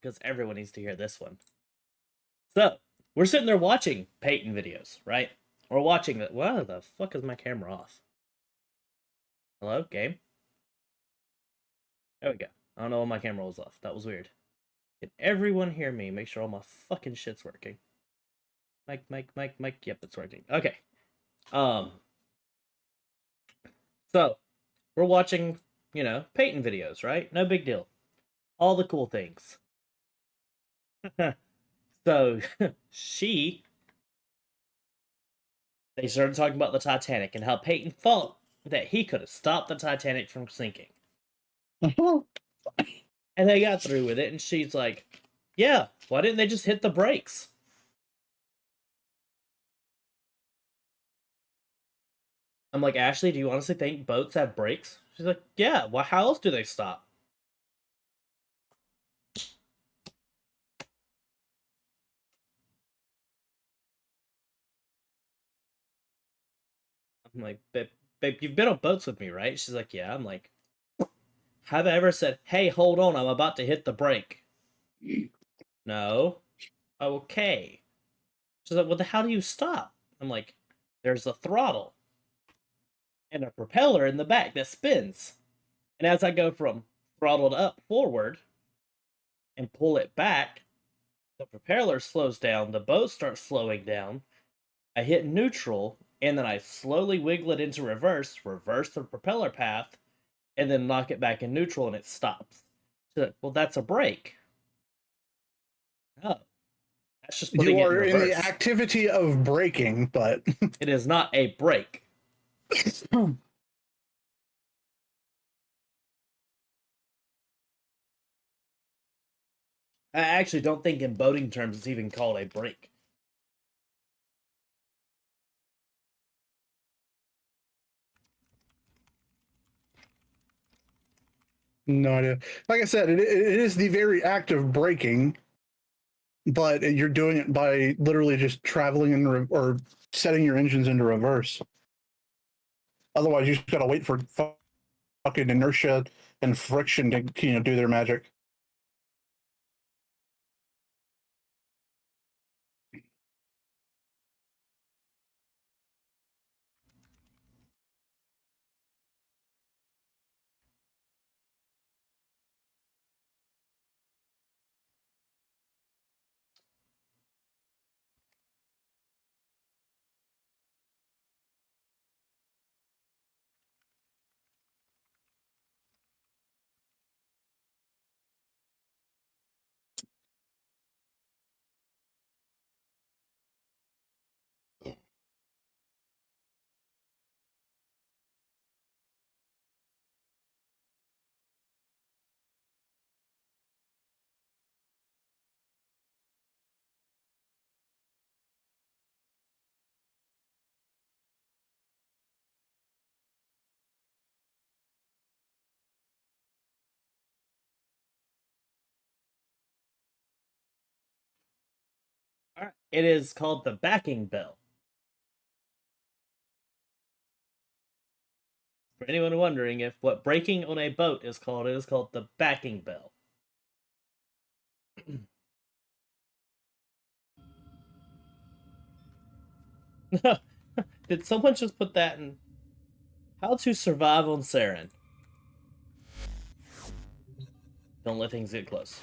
because everyone needs to hear this one. So, we're sitting there watching Peyton videos, right? We're watching it. Why the fuck is my camera off? Hello, game? There we go. I don't know why my camera was off. That was weird. Can everyone hear me? Make sure all my fucking shit's working. Mic. Yep, it's working. Okay. So, we're watching, Peyton videos, right? No big deal. All the cool things. So, they started talking about the Titanic and how Peyton thought that he could have stopped the Titanic from sinking. And they got through with it, and she's like, yeah, why didn't they just hit the brakes? I'm like, Ashley, do you honestly think boats have brakes? She's like, yeah, well, how else do they stop? I'm like, babe, you've been on boats with me, right? She's like, yeah. I'm like, have I ever said, hey, hold on, I'm about to hit the brake? No. Okay. She's like, well, how do you stop? I'm like, there's a throttle and a propeller in the back that spins. And as I go from throttled up forward and pull it back, the propeller slows down, the boat starts slowing down. I hit neutral, and then I slowly wiggle it into reverse the propeller path, and then knock it back in neutral, and it stops. So, well, that's a brake. Oh, that's just putting You it in are in the reverse. activity of braking, but It is not a brake. I actually don't think in boating terms it's even called a brake. no idea. Like I said, it is the very act of braking, but you're doing it by literally just traveling or setting your engines into reverse. Otherwise, you just gotta wait for fucking inertia and friction to do their magic. All right. It is called the backing bell. For anyone wondering if what braking on a boat is called, it is called the backing bell. Did someone just put that in? How to survive on Saren? Don't let things get close.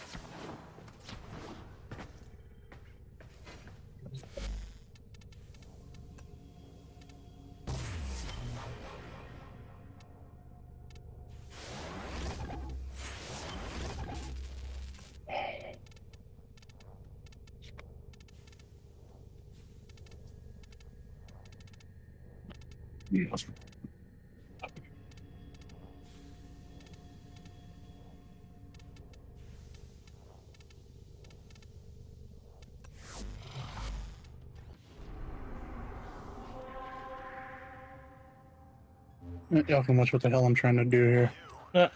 Y'all can watch what the hell I'm trying to do here. Uh,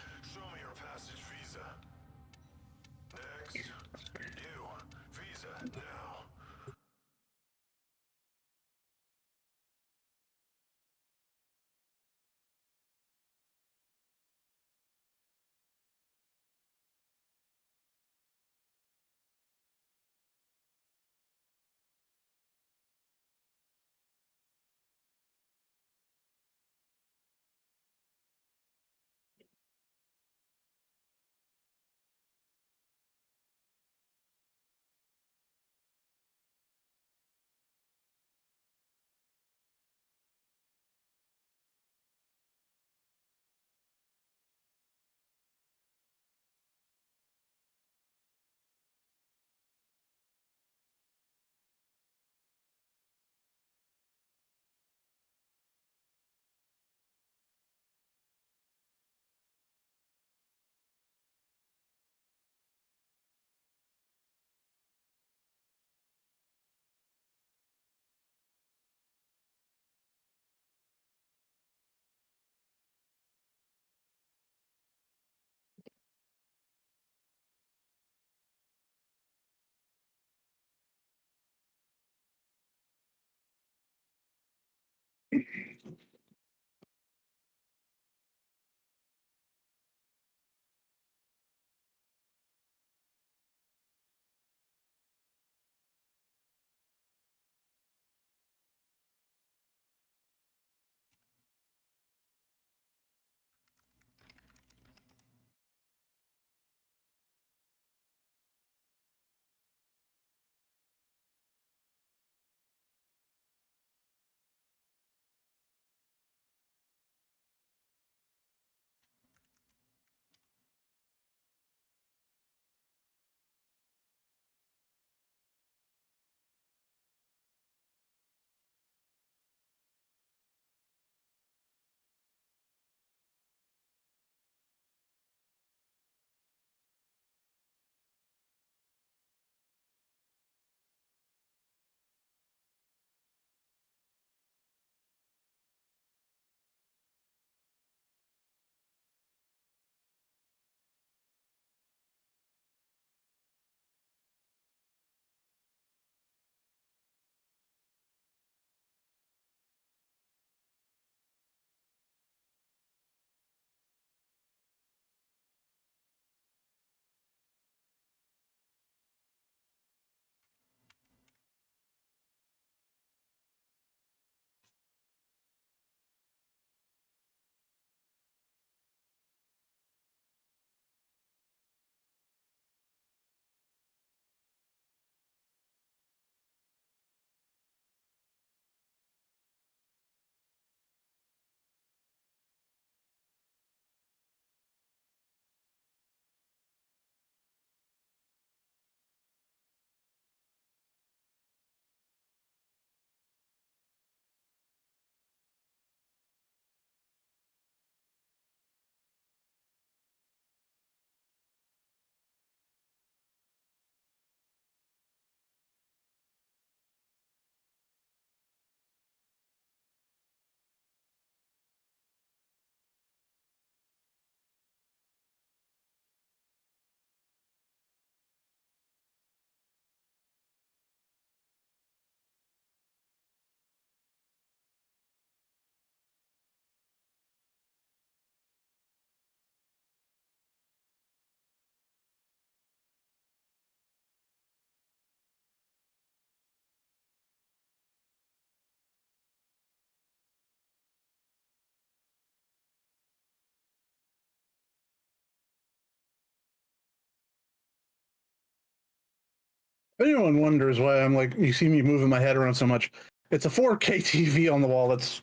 If anyone wonders why I'm like, you see me moving my head around so much, it's a 4K TV on the wall. That's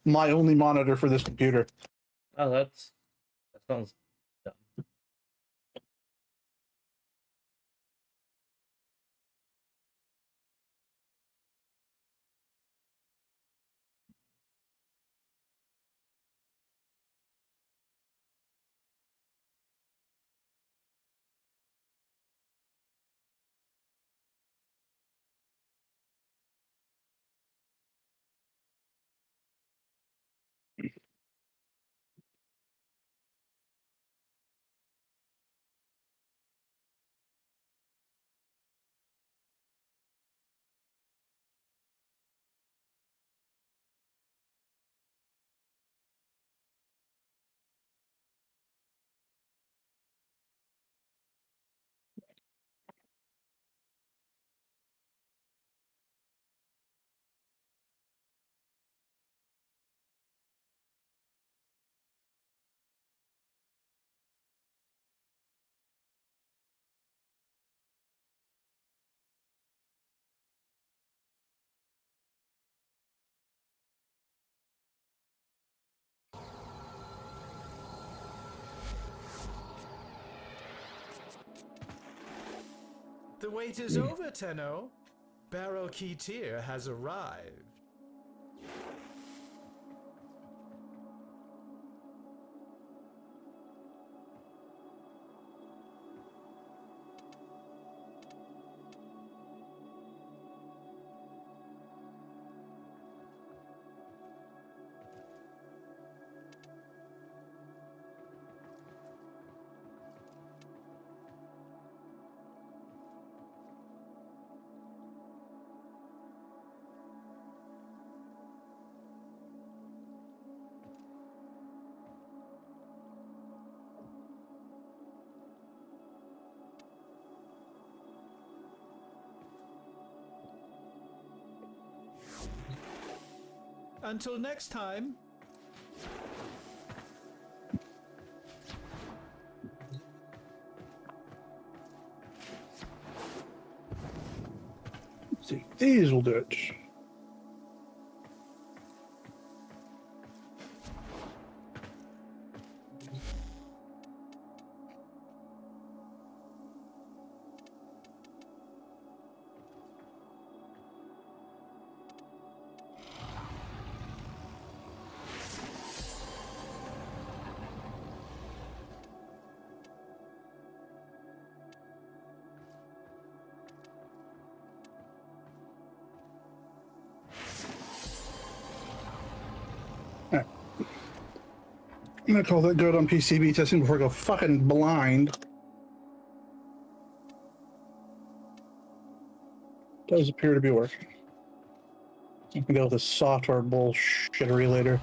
my only monitor for this computer. Oh, that sounds dumb. The wait is over, Tenno. Barrel Key Tier has arrived. Until next time. Let's see, these will do it. I'm gonna call that good on PCB testing before I go fucking blind. Does appear to be working. I can deal with this software bullshittery later.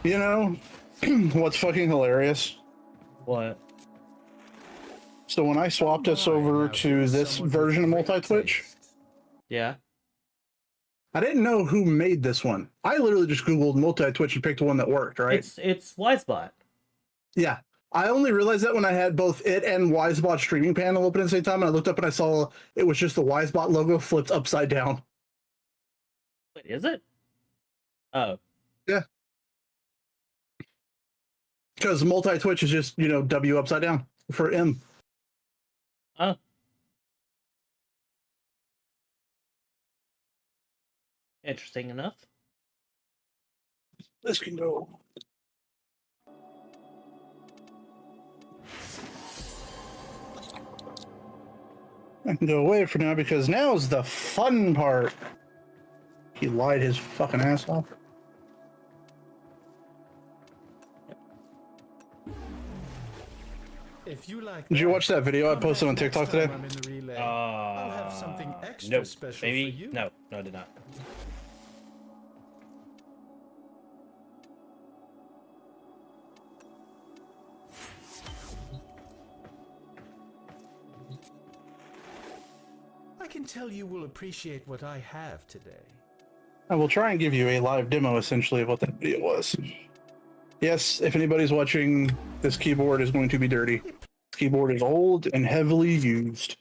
You know what's fucking hilarious? What? So when I swapped us over to this version of multi-twitch, Yeah. I didn't know who made this one. I literally just Googled multi-twitch and picked one that worked, right? It's Wisebot. Yeah. I only realized that when I had both it and Wisebot streaming panel open at the same time, and I looked up and I saw it was just the Wisebot logo flipped upside down. Wait, is it? Oh. Yeah. Because multi-twitch is just, W upside down for M. Oh. Interesting enough. This can go. I can go away for now because now's the fun part. He lied his fucking ass off. If you like Did you watch that video I posted on TikTok today? I'll have something extra Nope. special Maybe? for you. No, I did not. I can tell you will appreciate what I have today. I will try and give you a live demo, essentially, of what that video was. Yes, if anybody's watching, this keyboard is going to be dirty. This keyboard is old and heavily used.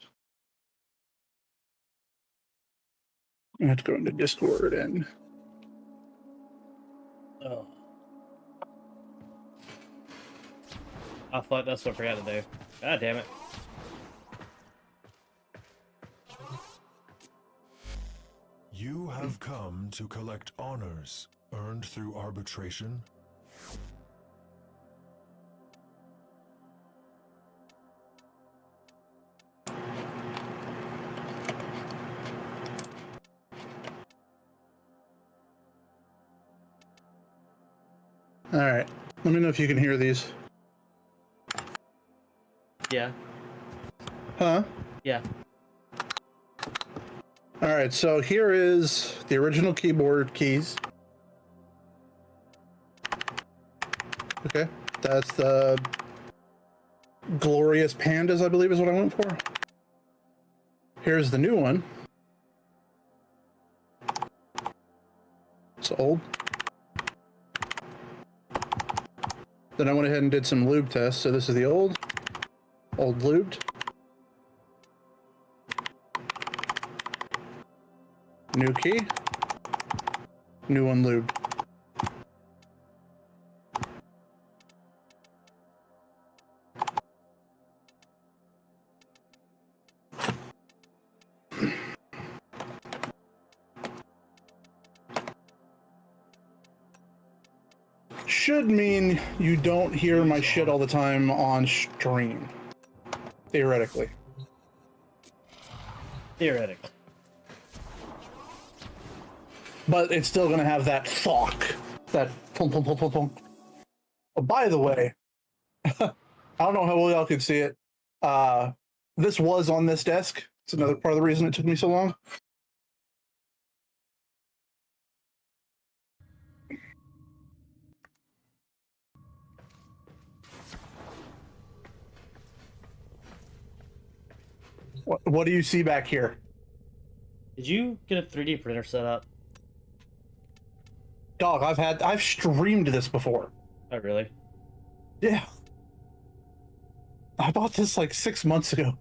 I have to go into Discord and... Oh. I thought that's what I forgot to do. God damn it. You have come to collect honors earned through arbitration. All right. Let me know if you can hear these. Yeah. Huh? Yeah. All right, so here is the original keyboard keys. Okay, that's the Glorious Pandas, I believe is what I went for. Here's the new one. It's old. Then I went ahead and did some lube tests. So this is the old lubed. New key. New one lubed. Should mean you don't hear my shit all the time on stream. Theoretically. Theoretically. But it's still gonna have that fuck. That thunk, thunk, thunk, thunk, thunk. Oh, by the way, I don't know how well y'all could see it. This was on this desk. It's another part of the reason it took me so long. What do you see back here? Did you get a 3D printer set up? Dog, I've streamed this before. Oh, really? Yeah. I bought this like 6 months ago.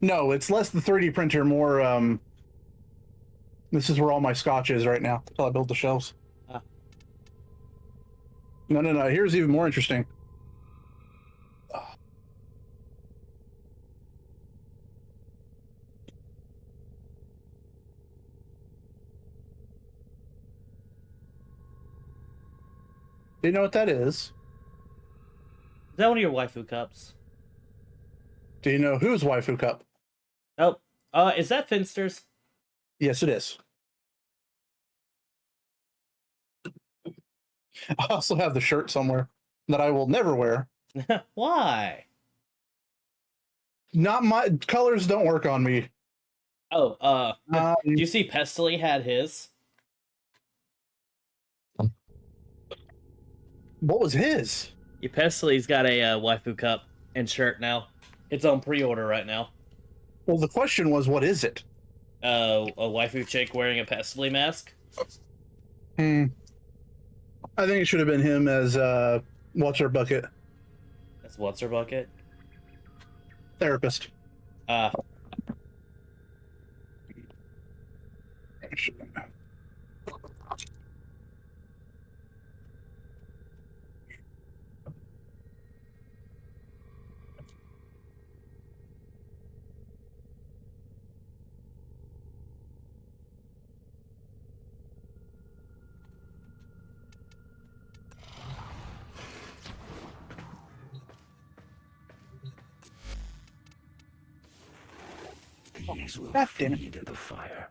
No, it's less the 3D printer, more, this is where all my scotch is right now, until I build the shelves. Ah. No, here's even more interesting. Do you know what that is? Is that one of your waifu cups? Do you know whose waifu cup? Oh, is that Finster's? Yes, it is. I also have the shirt somewhere that I will never wear. Why? Not my colors don't work on me. Oh, do you see Pestily had his? What was his? Yeah, Pestily's got a waifu cup and shirt now. It's on pre-order right now. Well, the question was, what is it? A waifu chick wearing a Pestily mask. I think it should have been him as what's her bucket That's what's her bucket. therapist. These will God damn it. feed the fire.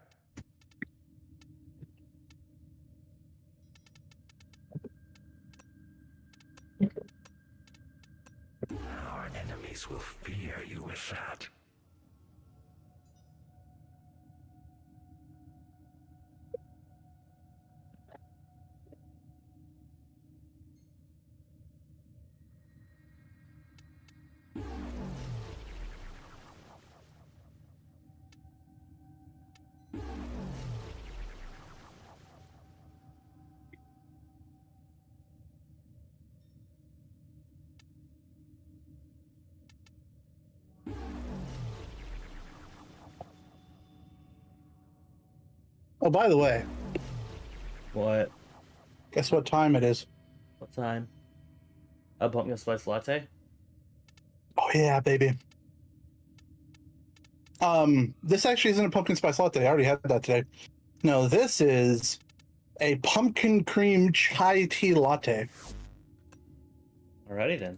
Our enemies will fear you with that. Oh, by the way, What? guess what time it is? What time? A pumpkin spice latte? Oh yeah, baby. This actually isn't a pumpkin spice latte. I already had that today. No, this is a pumpkin cream chai tea latte. Alrighty then.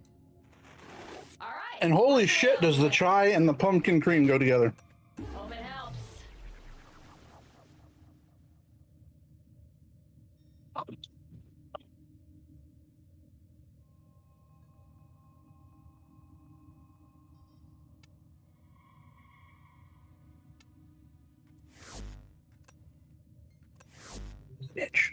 All right. And holy shit, does the chai and the pumpkin cream go together? Hope it helps. Bitch.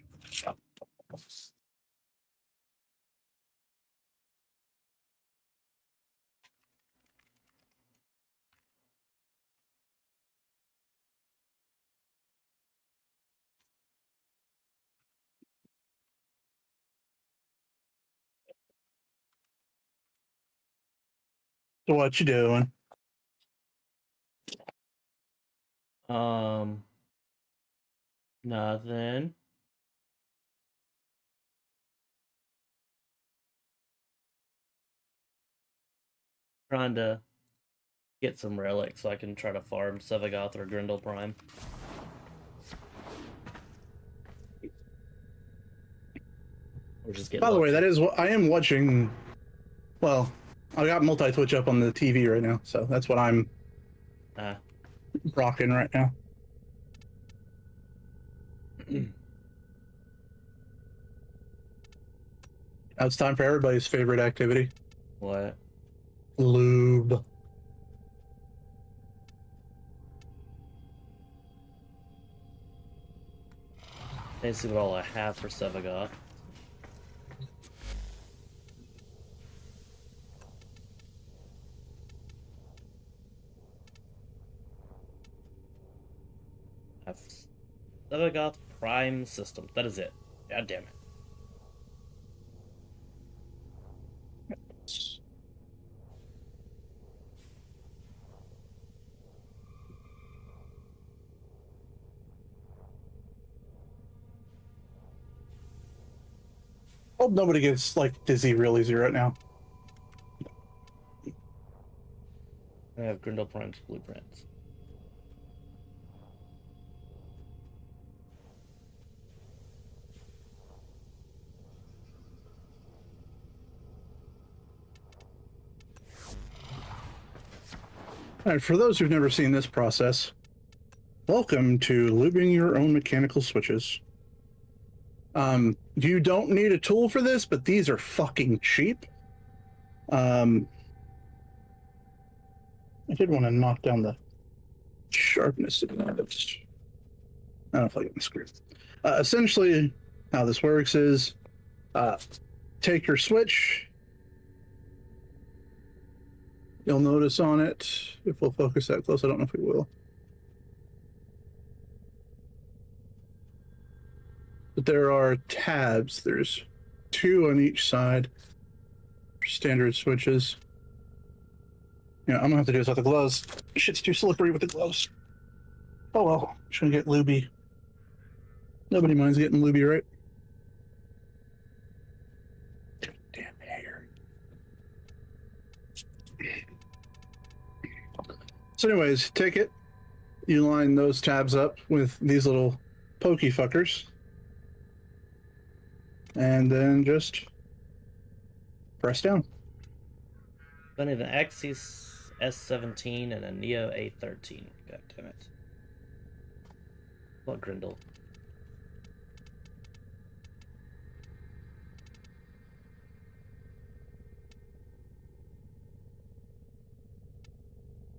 So what you doing? Nothing. Trying to get some relics so I can try to farm Sevagoth or Grendel Prime. Or just get By the way, lucky. that is what I am watching. Well, I got multi-twitch up on the TV right now, so that's what I'm Ah. rocking right now. Now it's time for everybody's favorite activity. What? Lube. Let's see what all I have for Sevagoth. I have Sevagoth Prime System. That is it. God damn it. Hope nobody gets like dizzy real easy right now. I have Grendel Prime's blueprints. All right, for those who've never seen this process, welcome to lubing your own mechanical switches. You don't need a tool for this, but these are fucking cheap. I did want to knock down the sharpness of that. I don't know if I get my screw. Essentially, how this works is take your switch. You'll notice on it, if we'll focus that close, I don't know if we will. But there are tabs. There's 2 on each side. Standard switches. Yeah, I'm gonna have to do this with the gloves. Shit's too slippery with the gloves. Oh well, just gonna get looby. Nobody minds getting looby, right? Damn hair. So anyways, take it. You line those tabs up with these little pokey fuckers. And then just press down. I need an Axis S17 and a Neo A13. God damn it. What Grendel?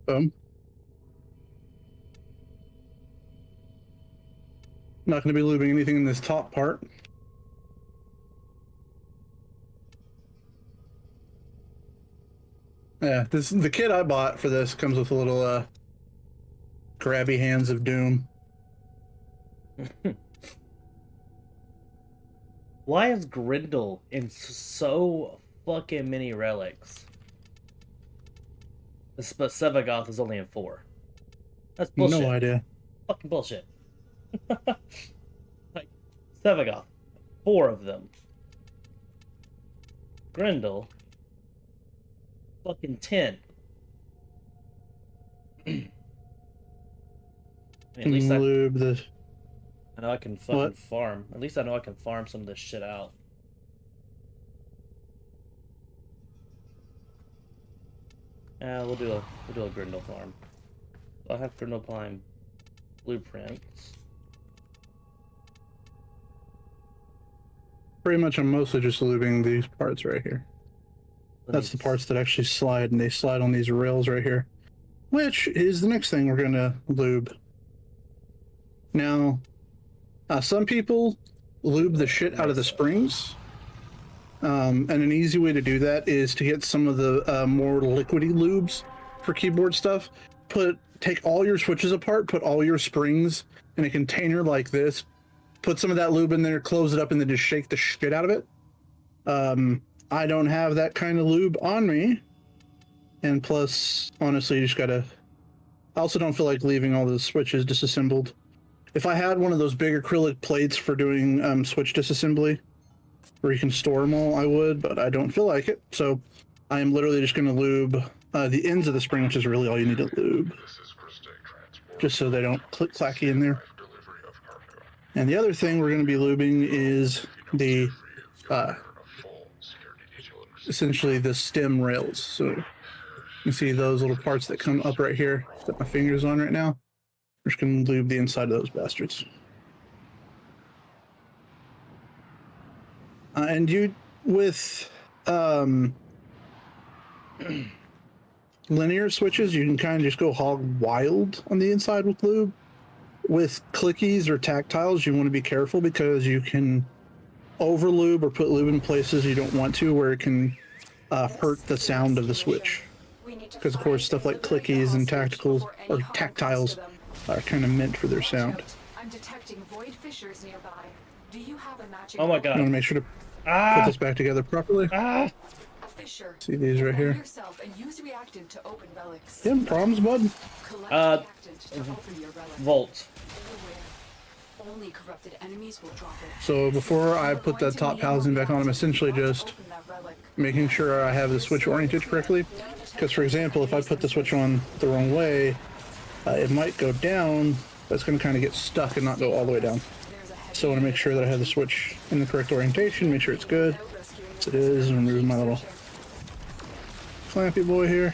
Boom. Not going to be lubing anything in this top part. Yeah, the kit I bought for this comes with a little grabby hands of doom. Why is Grendel in so fucking many relics? But Sevagoth is only in 4. That's bullshit. No idea. Fucking bullshit. Like, Sevagoth, 4 of them. Grendel, fucking 10. I mean, at least Lube this. I know I can fucking What? farm. At least I know I can farm some of this shit out. Yeah, we'll do a Grendel farm. I'll have Grendel climb blueprints. Pretty much, I'm mostly just lubing these parts right here. That's the parts that actually slide, and they slide on these rails right here, which is the next thing we're gonna lube. Now, some people lube the shit out of the springs, and an easy way to do that is to get some of the more liquidy lubes for keyboard stuff. Take all your switches apart, put all your springs in a container like this, put some of that lube in there, close it up, and then just shake the shit out of it. I don't have that kind of lube on me, and plus, honestly, you just gotta. I also don't feel like leaving all the switches disassembled. If I had one of those big acrylic plates for doing switch disassembly, where you can store them all, I would, but I don't feel like it. So I am literally just going to lube the ends of the spring, which is really all you need to lube, just so they don't click clacky in there. And the other thing we're going to be lubing is the essentially the stem rails. So you see those little parts that come up right here that my finger's on right now. We're just going to lube the inside of those bastards. And you, with linear switches, you can kind of just go hog wild on the inside with lube. With clickies or tactiles, you want to be careful because you can over lube or put lube in places you don't want to, where it can hurt the sound of the switch. Because of course, stuff like clickies and tacticals or tactiles are kind of meant for their sound. I'm detecting void fissures nearby. Do you have a matching? Oh my god. You want to make sure to put this back together properly. A fissure. See these right here? Yourself and use reactant to open relics. Yeah, problems, bud? Collect reactant to open your relic. Volt. Only corrupted enemies will drop it. So before I put the top housing back on, I'm essentially just making sure I have the switch oriented correctly. Because for example, if I put the switch on the wrong way, it might go down, but it's going to kind of get stuck and not go all the way down. So I want to make sure that I have the switch in the correct orientation, make sure it's good. Yes, it is, and remove my little clampy boy here.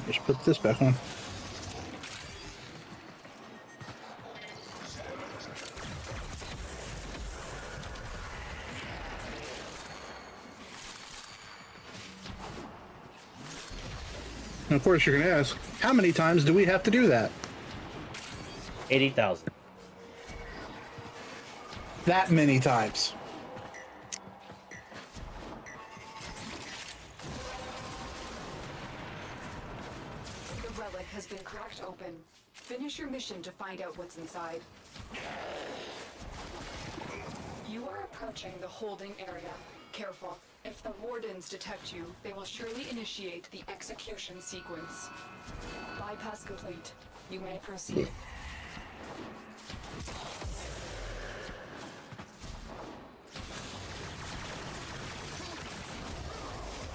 Just put this back on. And of course, you're going to ask, how many times do we have to do that? 80,000. That many times. The relic has been cracked open. Finish your mission to find out what's inside. You are approaching the holding area. Careful. If the wardens detect you, they will surely initiate the execution sequence. Bypass complete. You may proceed.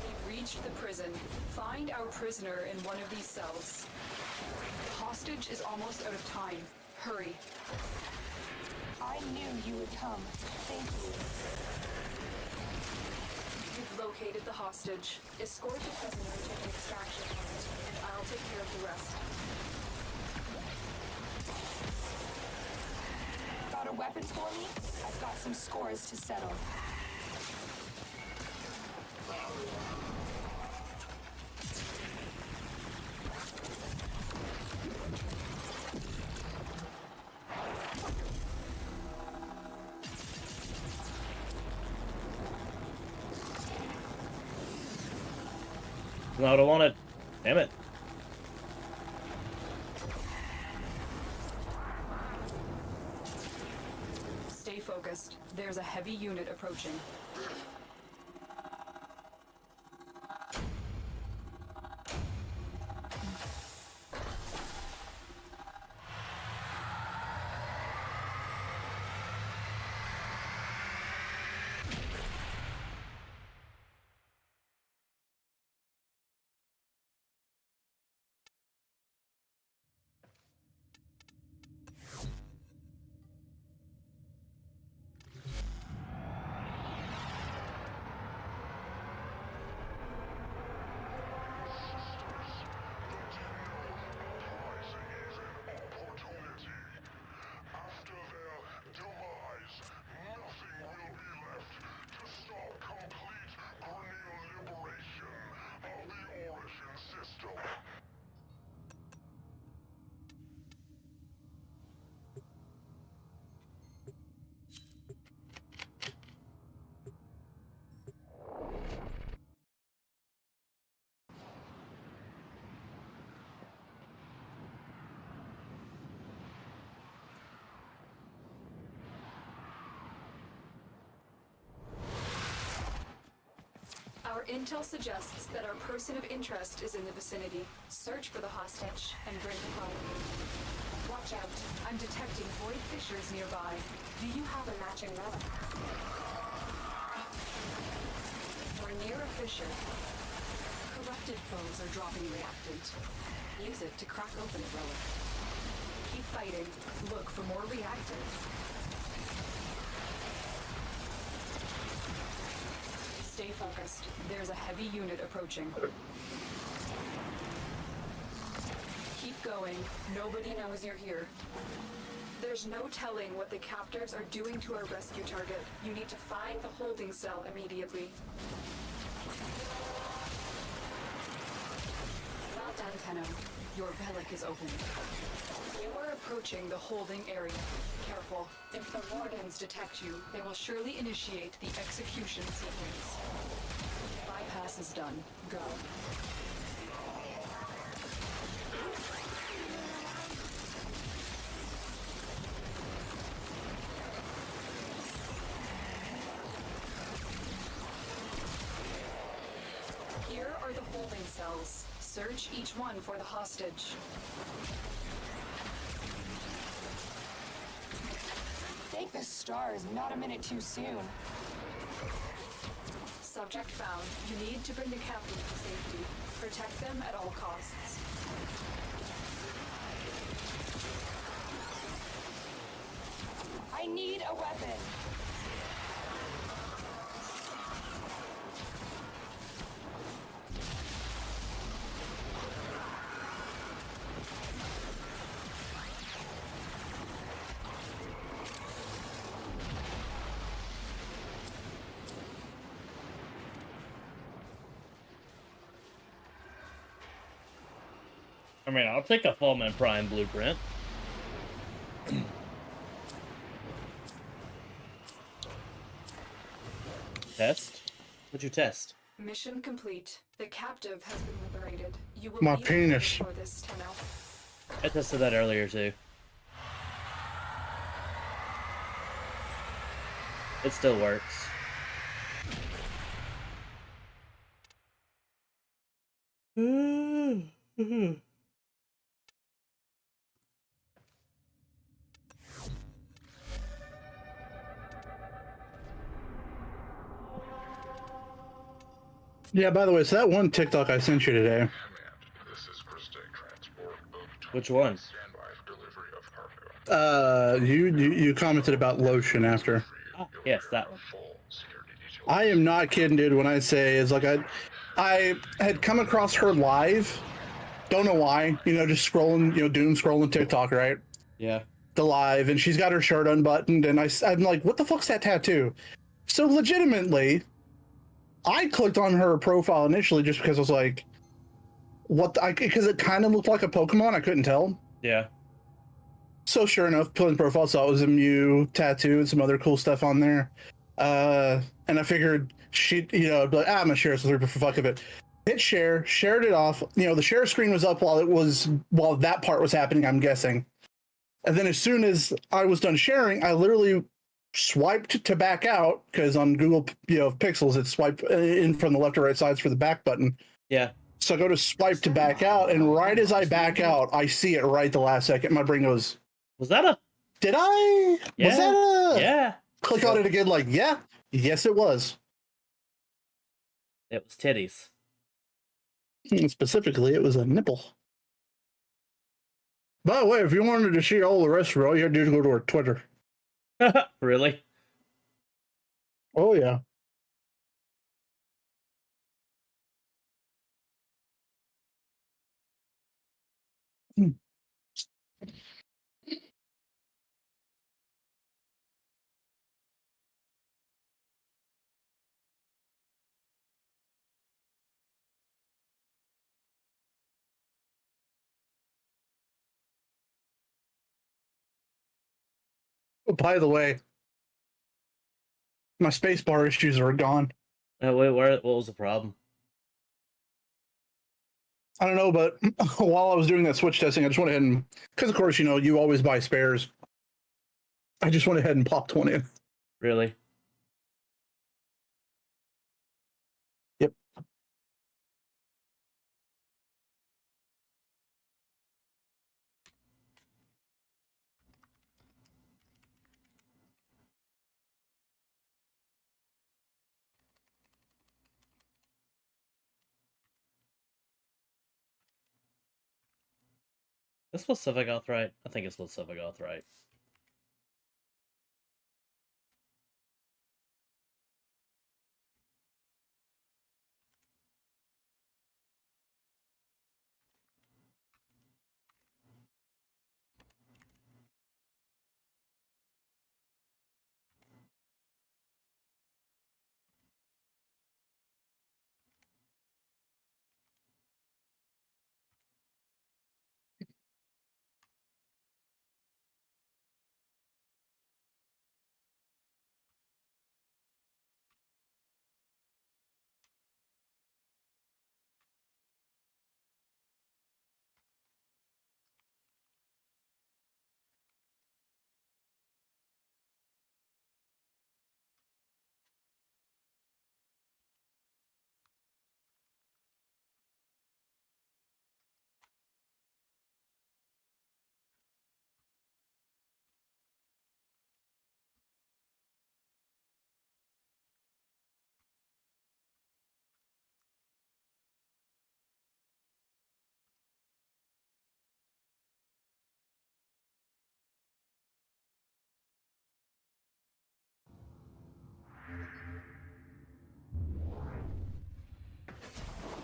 We've reached the prison. Find our prisoner in one of these cells. The hostage is almost out of time. Hurry. I knew you would come. Thank you. You've located the hostage. Escort the prisoner to an extraction point, and I'll take care of the rest. Got a weapon for me? I've got some scores to settle. No, I don't want it. Damn it. Stay focused. There's a heavy unit approaching. Our intel suggests that our person of interest is in the vicinity. Search for the hostage and bring him home. Watch out. I'm detecting void fissures nearby. Do you have a matching relic? We're near a fissure. Corrupted foes are dropping reactant. Use it to crack open a relic. Keep fighting. Look for more reactant. Stay focused. There's a heavy unit approaching. Keep going. Nobody knows you're here. There's no telling what the captors are doing to our rescue target. You need to find the holding cell immediately. Well done, Tenno. Your relic is open. You are approaching the holding area. Careful. If the wardens detect you, they will surely initiate the execution sequence. Bypass is done. Go. Here are the holding cells. Search each one for the hostage. Thank the stars, not a minute too soon. Subject found. You need to bring the captain to safety. Protect them at all costs. I need a weapon. I mean, I'll take a Fallman Prime blueprint. Test? What'd you test? Mission complete. The captive has been liberated. You will My be penis. for this, Tenno. I tested that earlier too. It still works. Yeah, by the way, so that one TikTok I sent you today, This is Krista Transport Boat Which one? Standby for delivery of cargo. you commented about lotion after. Ah, yes, that one. Full security details. I am not kidding, dude, when I say it's like I had come across her live. Don't know why, just scrolling, doom scrolling TikTok, right? Yeah. The live, and she's got her shirt unbuttoned, and I'm like, what the fuck's that tattoo? So legitimately, I clicked on her profile initially just because I was like, because it kind of looked like a Pokemon. I couldn't tell. Yeah. So sure enough, put in profile, saw it was a Mew tattoo and some other cool stuff on there. And I figured she'd, be like, I'm gonna share this with her for fuck of it. Hit share, shared it off. The share screen was up while that part was happening, I'm guessing. And then as soon as I was done sharing, I literally swiped to back out, because on Google, Pixels, it's swipe in from the left or right sides for the back button. Yeah. So I go to swipe to back out, and right as I back out, I see it right the last second. My brain goes, Was that a... did I? Yeah. Was that a... Yeah. Click on it again, like, yeah. Yes, it was. It was titties. And specifically, it was a nipple. By the way, if you wanted to see all the rest of it, all you had to do is go to her Twitter. Really? Oh, yeah. Oh, by the way, my spacebar issues are gone. Wait, what was the problem? I don't know, but while I was doing that Switch testing, I just went ahead and, because of course, you always buy spares. I just went ahead and popped one in. Really? Yep. This was Sylvagoth, right? I think it's Sylvagoth, right?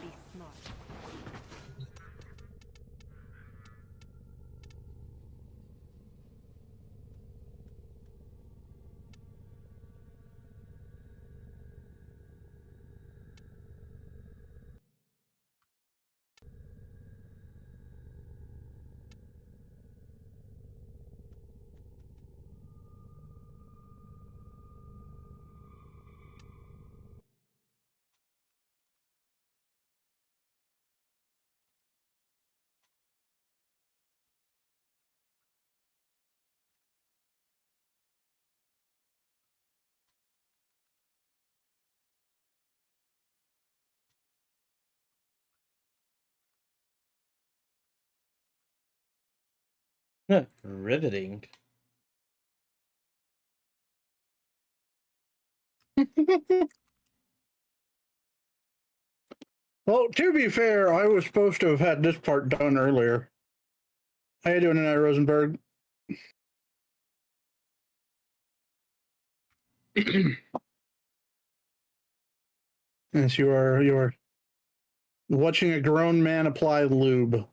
Be smart. Riveting. Well, to be fair, I was supposed to have had this part done earlier. How you doing tonight, Rosenberg? Yes, you are watching a grown man apply lube.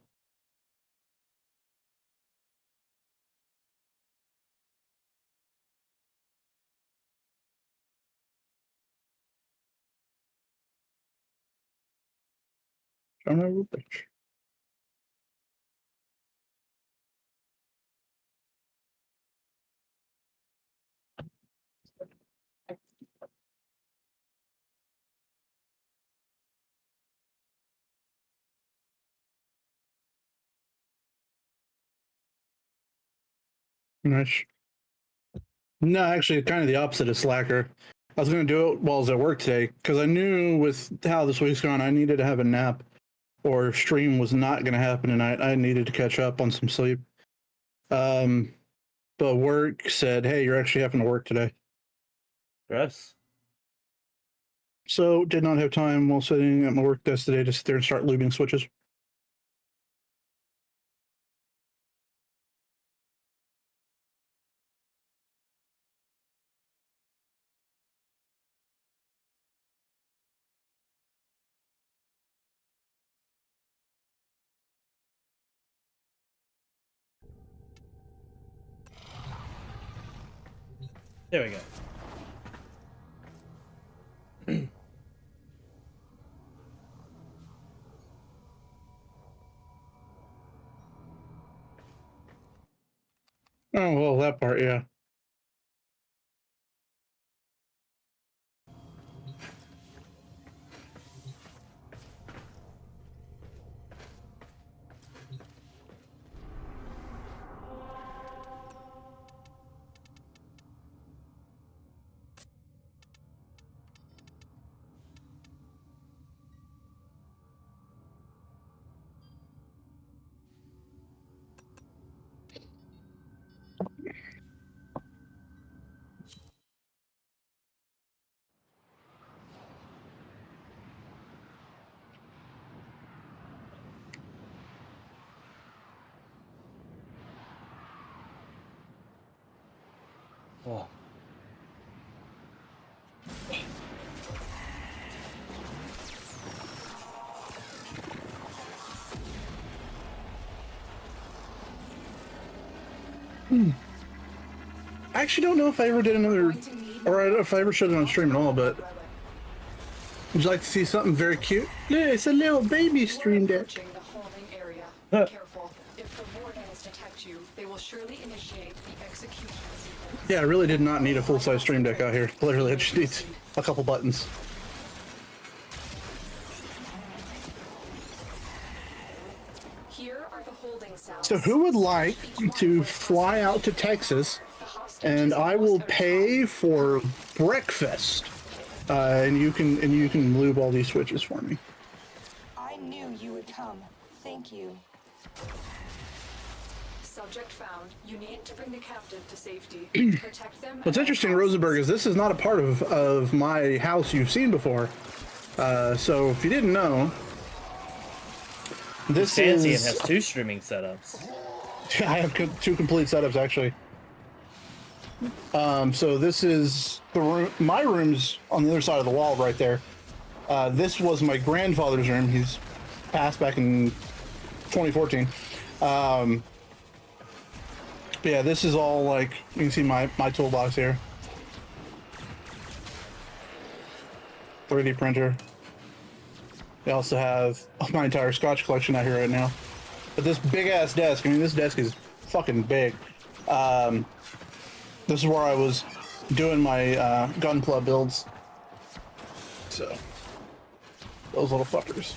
Son of a bitch. Nice. No, actually, kind of the opposite of slacker. I was going to do it while I was at work today because I knew with how this week's gone, I needed to have a nap or stream was not going to happen tonight. I needed to catch up on some sleep. But work said, hey, you're actually having to work today. Gross. So did not have time while sitting at my work desk today to sit there and start lubing switches. There we go. Oh, well, that part, yeah. Oh. I actually don't know if I ever did another, or if I ever showed it on stream at all, but would you like to see something very cute? Yeah, it's a little baby stream deck. Approaching the holding area. Careful. If the wardens detect you, they will surely initiate the execution sequence. Yeah, I really did not need a full-size stream deck out here. Literally, it just needs a couple buttons. Here are the holding cells. So who would like to fly out to Texas and I will pay for breakfast? And you can lube all these switches for me. I knew you would come. Thank you. Subject found. You need to bring the captive to safety. Protect them. What's interesting, Rosenberg, is this is not a part of my house you've seen before. So if you didn't know, this Fancy is... and has 2 streaming setups. I have 2 complete setups, actually. So this is the room. My room's on the other side of the wall right there. This was my grandfather's room. He's passed back in 2014. But yeah, this is all like, you can see my toolbox here. 3D printer. We also have my entire Scotch collection out here right now. But this big ass desk, I mean, this desk is fucking big. This is where I was doing my gunpla builds. So, those little fuckers.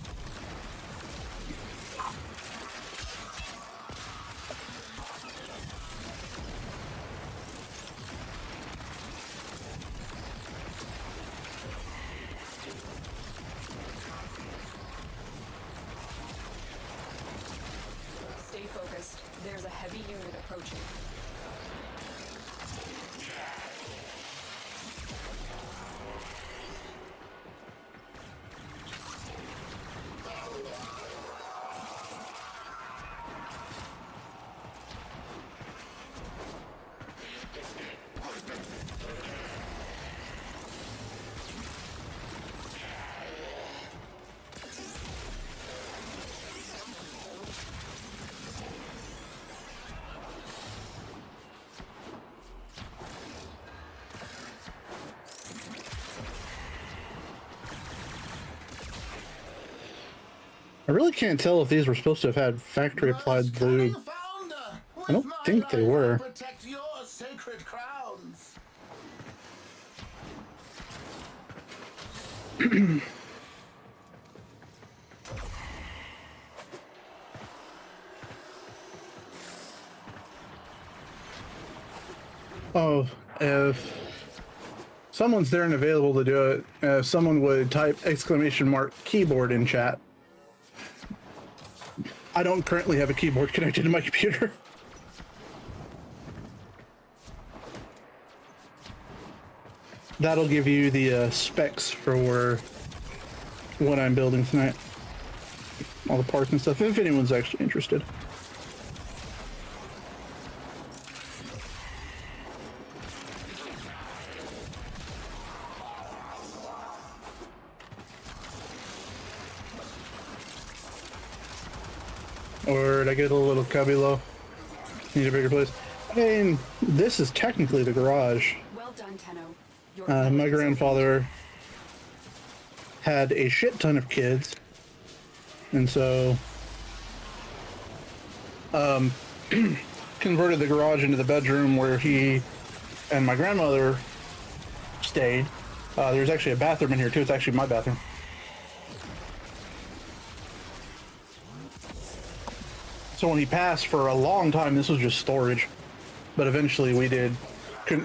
Stay focused. There's a heavy unit approaching. I really can't tell if these were supposed to have had factory applied lube. I don't think they were. Protect your sacred crowns. Oh, if someone's there and available to do it, if someone would type !keyboard in chat. I don't currently have a keyboard connected to my computer. That'll give you the specs for what I'm building tonight. All the parts and stuff, if anyone's actually interested. Or did I get a little cubby low? Need a bigger place? I mean, this is technically the garage. Well done, Tenno. My grandfather had a shit ton of kids, and so converted the garage into the bedroom where he and my grandmother stayed. There's actually a bathroom in here too. It's actually my bathroom. So when he passed, for a long time, this was just storage. But eventually we did,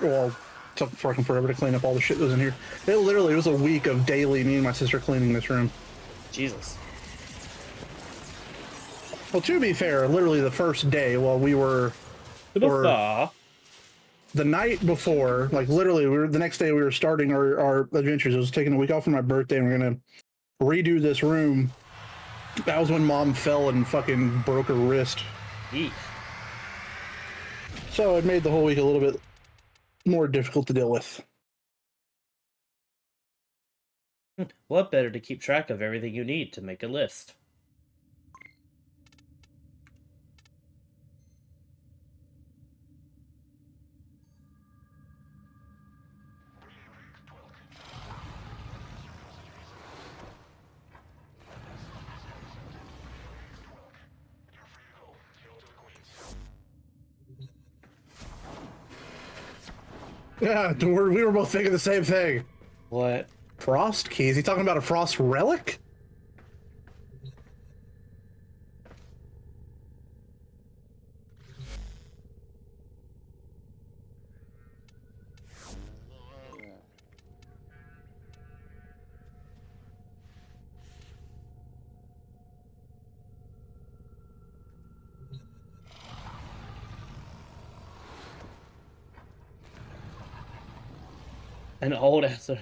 well, it took fucking forever to clean up all the shit that was in here. It literally was a week of daily me and my sister cleaning this room. Jesus. Well, to be fair, literally the first day while we were, or the night before, like literally the next day we were starting our adventures. I was taking a week off for my birthday and we're going to redo this room. That was when Mom fell and fucking broke her wrist. Eek. So it made the whole week a little bit more difficult to deal with. What better to keep track of everything you need to make a list? Yeah, we were both thinking the same thing. What? Frost key? Is he talking about a frost relic? An old answer.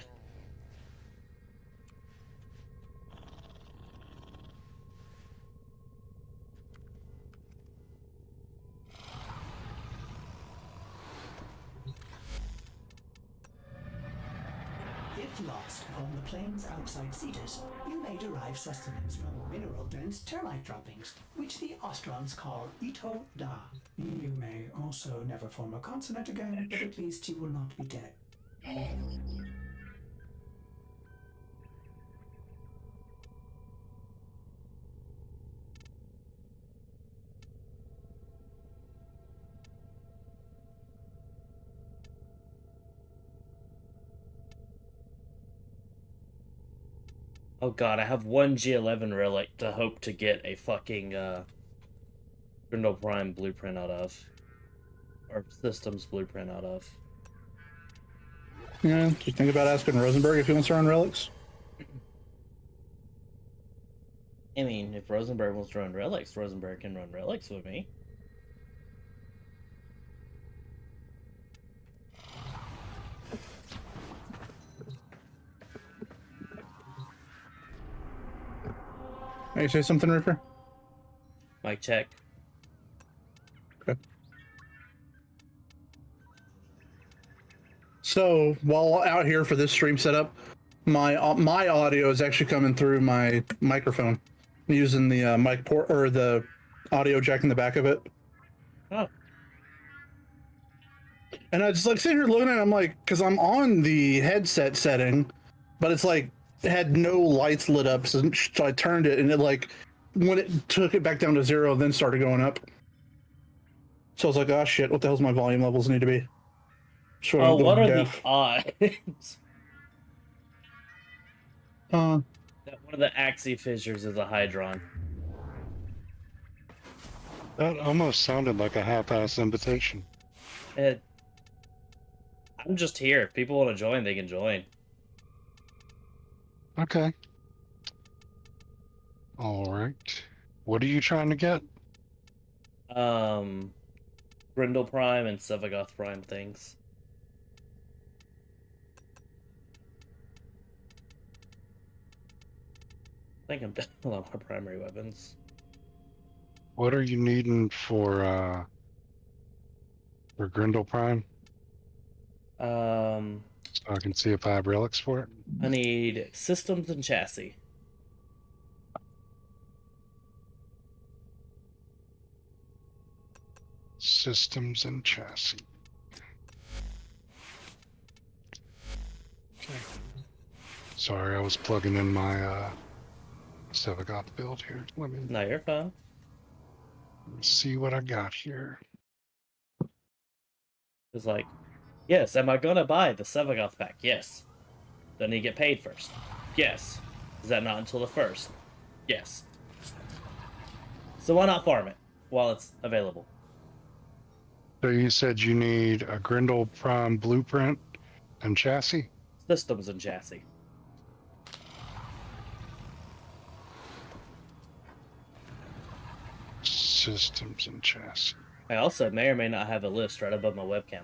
If lost upon the plains outside Cetus, you may derive sustenance from mineral-dense termite droppings, which the Ostrons call Ito Da. You may also never form a consonant again, but at least you will not be dead. Oh god, I have one G11 relic to hope to get a fucking Grindel Prime blueprint out of. Or systems blueprint out of. Yeah, do you think about asking Rosenberg if he wants to run relics? I mean, if Rosenberg wants to run relics, Rosenberg can run relics with me. Hey, you say something, Reaper? Mic check. Okay. So while out here for this stream setup, my audio is actually coming through my microphone, using the mic port or the audio jack in the back of it. Oh. And I just like sitting here looking at it, I'm like, because I'm on the headset setting, but it's like it had no lights lit up, so I turned it, and it like when it took it back down to 0, then started going up. So I was like, oh shit, what the hell's my volume levels need to be? So Oh, what are deaf. the odds? That one of the Axie fissures is a Hydron. That almost sounded like a half-ass invitation. I'm just here. If people want to join, they can join. Okay. All right. What are you trying to get? Grindel Prime and Sevagoth Prime things. I think I'm done with all my primary weapons. What are you needing for Grindel Prime? So I can see if I have relics for it. I need systems and chassis. Systems and chassis. Okay. Sorry, I was plugging in my Sevagoth build here. Let me No, you're fine. see what I got here. It's like, yes, am I gonna buy the Sevagoth pack? Yes. Do I need to get paid first? Yes. Is that not until the 1st? Yes. So why not farm it while it's available? So you said you need a Grindel Prime blueprint and chassis? Systems and chassis. Systems and chassis. I also may or may not have a list right above my webcam.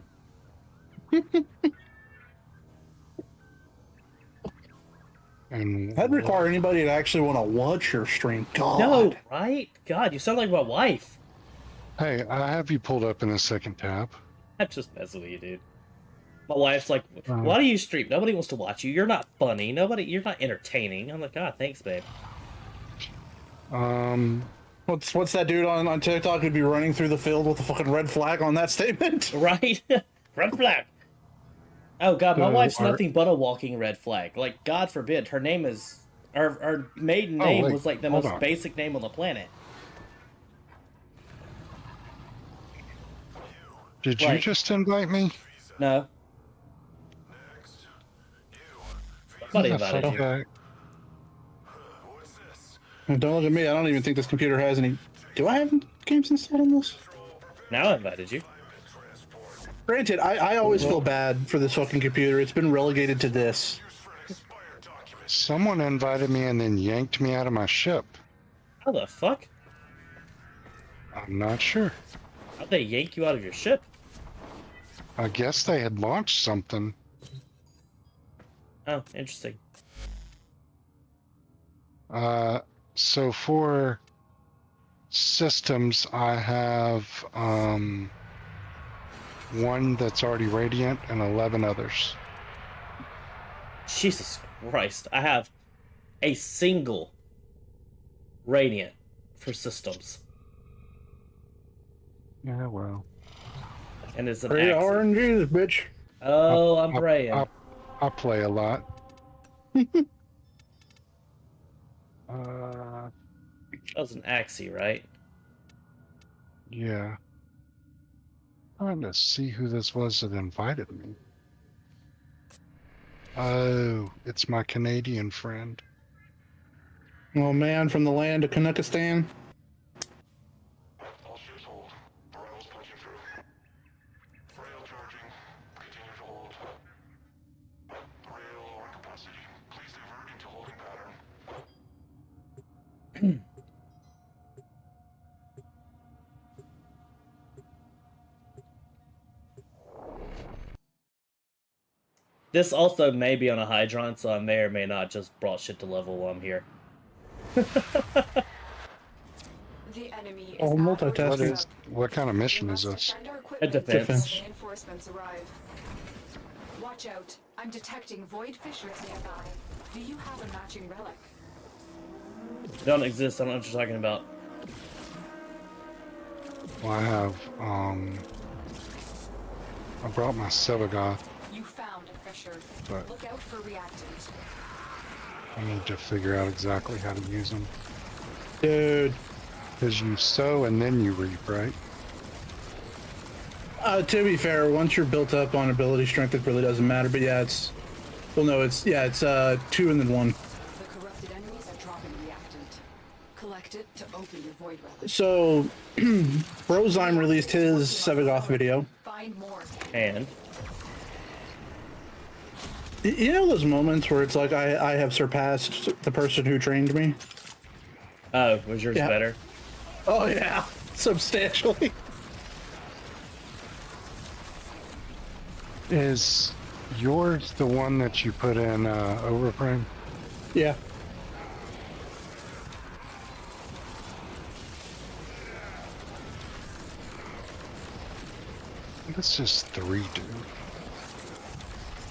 And That'd require anybody to actually want to watch your stream. God. No, right? God, you sound like my wife. Hey, I have you pulled up in the second tab. I'm just messing with you, dude. My wife's like, "Why do you stream? Nobody wants to watch you. You're not funny. You're not entertaining." I'm like, "Ah, thanks, babe." What's that dude on TikTok who'd be running through the field with a fucking red flag on that statement? Right? Red flag. Oh god, my So wife's are- nothing but a walking red flag. Like, God forbid, her name is her maiden name wait, was like the hold most on. basic name on the planet. Did you Like- just invite me? No. Somebody What the invited you. fuck? Don't look at me. I don't even think this computer has any. Do I have games installed on this? Now I invited you. Granted, I always feel bad for this fucking computer. It's been relegated to this. Someone invited me and then yanked me out of my ship. How the fuck? I'm not sure. How'd they yank you out of your ship? I guess they had launched something. Oh, interesting. So for systems, I have one that's already radiant and 11 others. Jesus Christ. I have a single Radiant for systems. Yeah, well. And it's an Pretty Axie. RNGs, bitch. Oh, I'm praying. I play a lot. That was an Axie, right? Yeah. Trying to see who this was that invited me. Oh, it's my Canadian friend. Oh man, from the land of Kanukistan. This also may be on a Hydron, so I may or may not just brought shit to level while I'm here. The enemy is Oh, at our multitasking. doorstep. What kind of We mission is must this? defend our It equipment depends. until reinforcements arrive. Watch out. I'm detecting void fissures nearby. Do you have a matching relic? They don't exist. I don't know what you're talking about. Well, I have, I brought my Sevagoth. You found a fissure. But- Look out for reactant. I need to figure out exactly how to use them. Dude. Because you sow and then you reap, right? To be fair, once you're built up on ability strength, it really doesn't matter. But yeah, it's... Well, no, it's 2 and then 1. The corrupted enemies are dropping reactant. Collect it to open your void relic. So, Brozyme released his Sevagoth video. Find more. And You know those moments where it's like, I have surpassed the person who trained me? oh, was yours Yeah. better? Oh yeah, substantially. Is yours the one that you put in Warframe? Yeah. That's just 3, dude.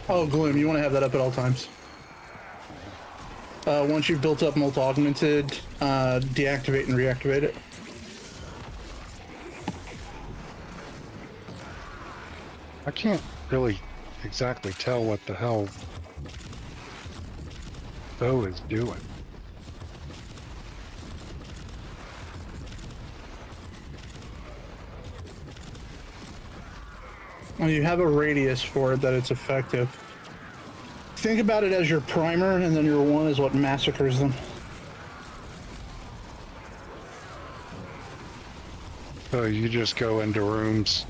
Oh, Gloom, you want to have that up at all times. Once you've built up multi-augmented, deactivate and reactivate it. I can't really exactly tell what the hell Bo is doing. Well, you have a radius for it that it's effective. Think about it as your primer, and then your 1 is what massacres them. So you just go into rooms,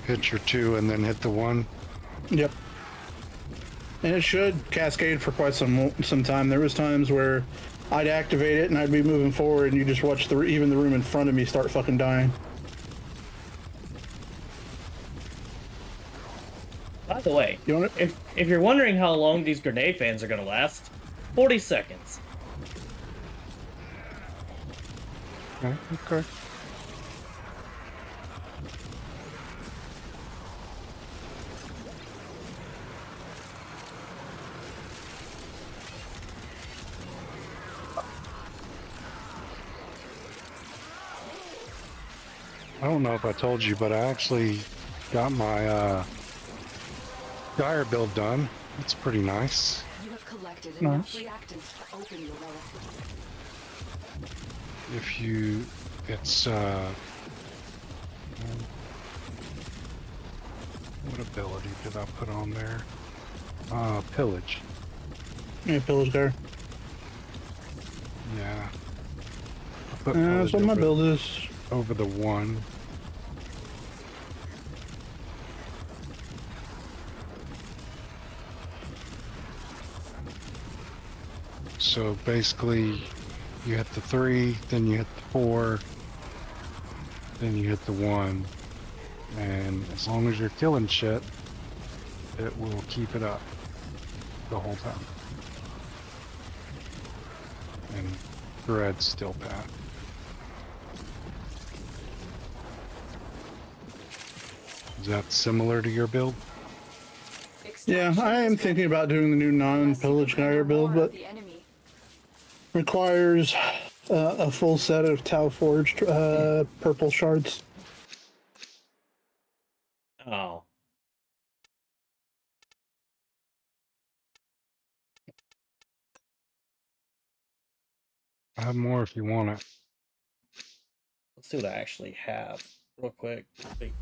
hit your 2, and then hit the 1. Yep. And it should cascade for quite some time. There was times where I'd activate it and I'd be moving forward, and you just watch even the room in front of me start fucking dying. By the way, You want it? if you're wondering how long these grenade fans are gonna last, 40 seconds. Okay. I don't know if I told you, but I actually got my Dire build done. It's pretty nice. You have collected Nice. enough reactants to open your relic. If you, it's what ability did I put on there? Pillage. Yeah, pillage there. Yeah. I put That's pillage what my over- build is. over the one. So basically, you hit the 3, then you hit the 4, then you hit the 1, and as long as you're killing shit, it will keep it up the whole time. And Red's still bad. Is that similar to your build? Yeah, I am thinking about doing the new non-pillage Gyre build, but The enemy. requires a full set of Tau Forged purple shards. Oh. I have more if you want it. Let's see what I actually have real quick. Wait,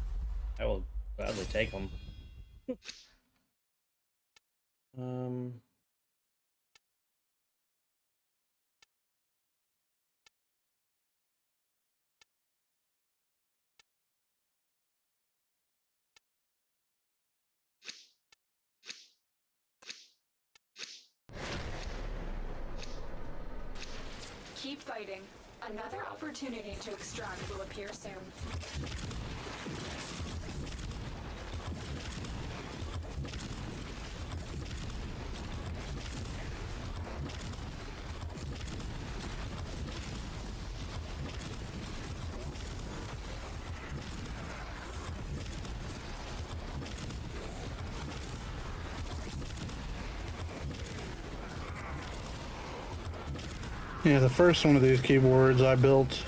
I will gladly take them. Keep fighting. Another opportunity to extract will appear soon. Yeah, the first one of these keyboards I built,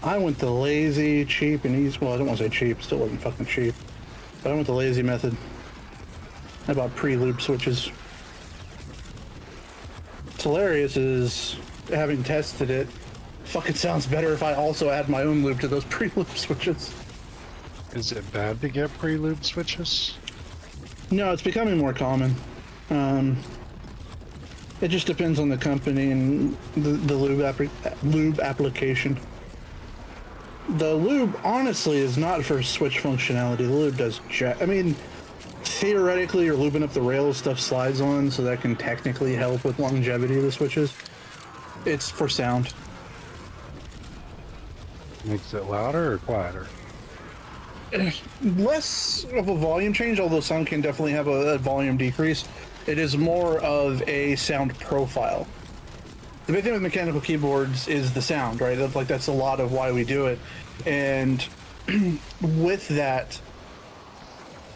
I went the lazy, cheap, and easy. Well, I don't want to say cheap, still wasn't fucking cheap. But I went the lazy method. I bought pre-loop switches. What's hilarious is, having tested it, fucking sounds better if I also add my own loop to those pre-loop switches. Is it bad to get pre-loop switches? No, it's becoming more common. It just depends on the company and the lube application. The lube, honestly, is not for switch functionality. The lube does I mean, theoretically, you're lubing up the rails stuff slides on, so that can technically help with longevity of the switches. It's for sound. Makes it louder or quieter? Less of a volume change, although some can definitely have a volume decrease. It is more of a sound profile. The big thing with mechanical keyboards is the sound, right? That's a lot of why we do it. And with that,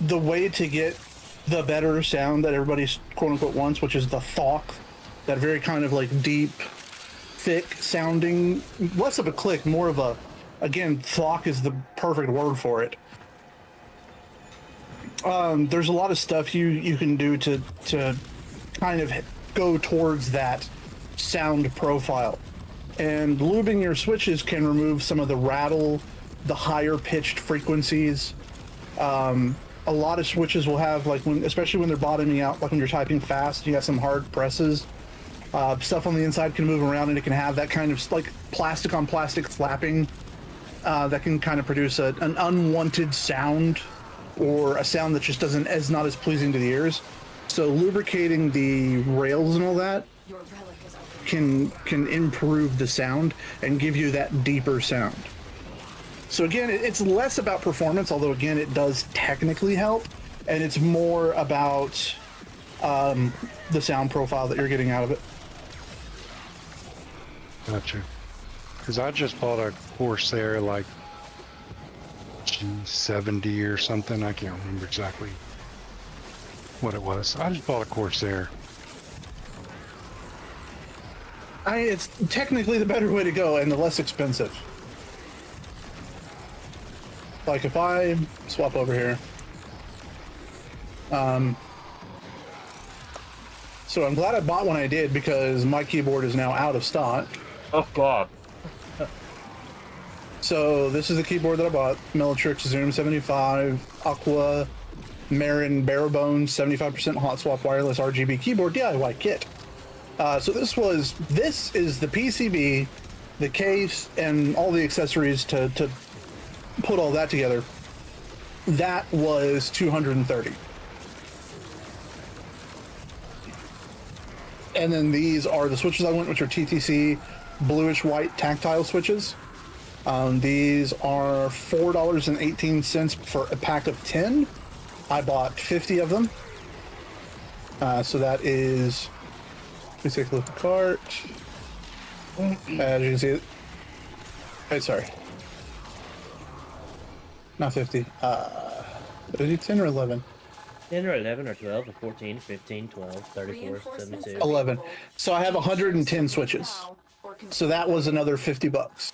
the way to get the better sound that everybody's quote unquote wants, which is the thok, that very kind of like deep, thick sounding, less of a click, more of a, again, thok is the perfect word for it. There's a lot of stuff you can do to kind of go towards that sound profile. And lubing your switches can remove some of the rattle, the higher pitched frequencies. A lot of switches will have, like, especially when they're bottoming out, like when you're typing fast, you got some hard presses. Stuff on the inside can move around and it can have that kind of like plastic on plastic slapping that can kind of produce an unwanted sound, or a sound that just is not as pleasing to the ears. So lubricating the rails and all that can improve the sound and give you that deeper sound. So again, it's less about performance, although again it does technically help, and it's more about the sound profile that you're getting out of it. Gotcha. Because I just bought a Corsair, like G70 or something. I can't remember exactly what it was. I just bought a Corsair. It's technically the better way to go and the less expensive. like if I swap over here, so I'm glad I bought when I did because my keyboard is now out of stock. Oh God. So this is the keyboard that I bought: Millitrix Zoom 75 Aqua Marin Barebones 75% hot swap wireless RGB keyboard DIY kit. So this is the PCB, the case, and all the accessories to put all that together. That was $230. And then these are the switches I went, which are TTC bluish white tactile switches. These are $4.18 for a pack of 10. I bought 50 of them. So that is, let me take a look at the cart. As you can see, wait, sorry. Not 50. Did I do 10 or 11? 10 or 11 or 12 or 14, 15, 12, 34, 72. 11. So I have 110 switches. So that was another $50.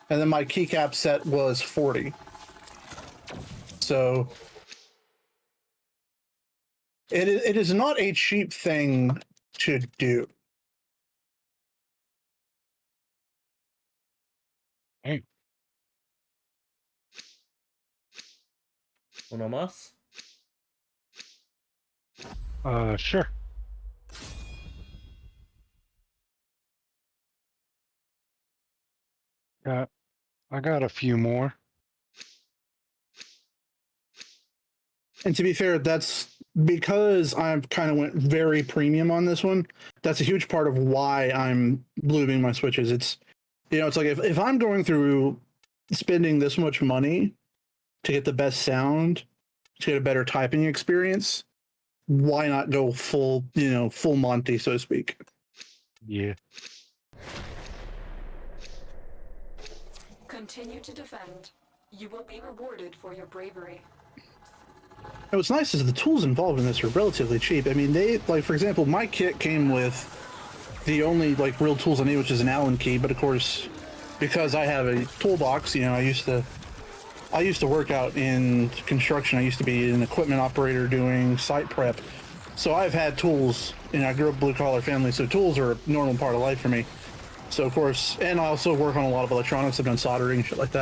And then my keycap set was 40. So it is not a cheap thing to do. Hey, Uno más? sure. I got a few more. And to be fair, that's because I kind of went very premium on this one. That's a huge part of why I'm blooming my switches. It's, it's like if I'm going through spending this much money to get the best sound, to get a better typing experience, why not go full Monty, so to speak? Yeah. Continue to defend. You will be rewarded for your bravery. And what's nice is the tools involved in this are relatively cheap. I mean, for example, my kit came with the only real tools I need, which is an Allen key. But of course, because I have a toolbox, I used to work out in construction. I used to be an equipment operator doing site prep. So I've had tools, I grew up blue collar family, so tools are a normal part of life for me. So of course, and I also work on a lot of electronics. I've done soldering, shit like that.